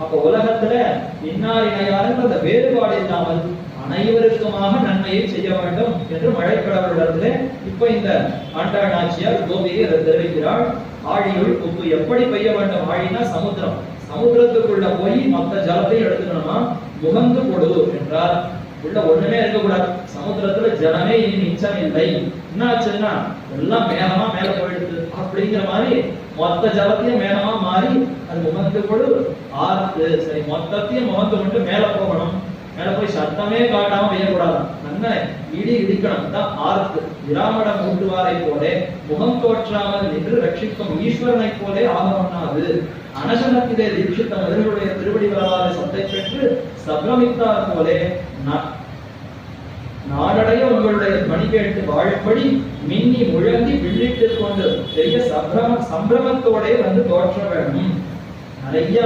அப்ப உலகத்துல இன்னார் இணையாருன்ற அந்த வேறுபாடு இல்லாமல் அனைவருக்குமாக நன்மையை செய்ய வேண்டும் என்று மழைக்கடவுளிடத்திலே இப்ப இந்த ஆண்டாள் நாச்சியார் கோபியை தெரிவிக்கிறாள். ஆழியுள் உப்பு எப்படி பெய்ய வேண்டும்? ஆழினா சமுத்திரம். சமுத்திரத்துக்குள்ள போய் மொத்த ஜலத்தை எடுத்துக்கணுமா முகந்து கொடு என்றார். உள்ள ஒண்ணுமே இருக்கக்கூடாது. சமுத்திரத்துல ஜலமே இனி மிச்சம் இல்லை. என்னாச்சுன்னா எல்லாம் மேகமா மேல போயிடுது அப்படிங்கிற மாதிரி மொத்த ஜலத்தையும் மேகமா மாறி அது முகந்து கொடு ஆறு. சரி, மொத்தத்தையும் முகந்து கொண்டு மேல போகணும். மேல போய் சத்தமே காட்டாம பெய்யக்கூடாது. நல்ல இடி இடிக்கணும் தான் ஆர்த்து. விராமடம் ஊட்டுவாரை போலே முகம் தோற்றாமல் நின்று ரட்சிக்கும் ஈஸ்வரனை போலே ஆகவண்ணாது. அனசனத்திலே தீட்சித்த மனிதர்களுடைய திருவடி வராத சத்தை பெற்று சப்ரமித்தார் போலே நாடடைய உங்களுடைய பணி கேட்டு வாழும்படி மின்னி முழங்கி வில்லிட்டு கொண்டு பெரிய சம்பிரமத்தோட வந்து தோற்ற வேண்டும். நிறைய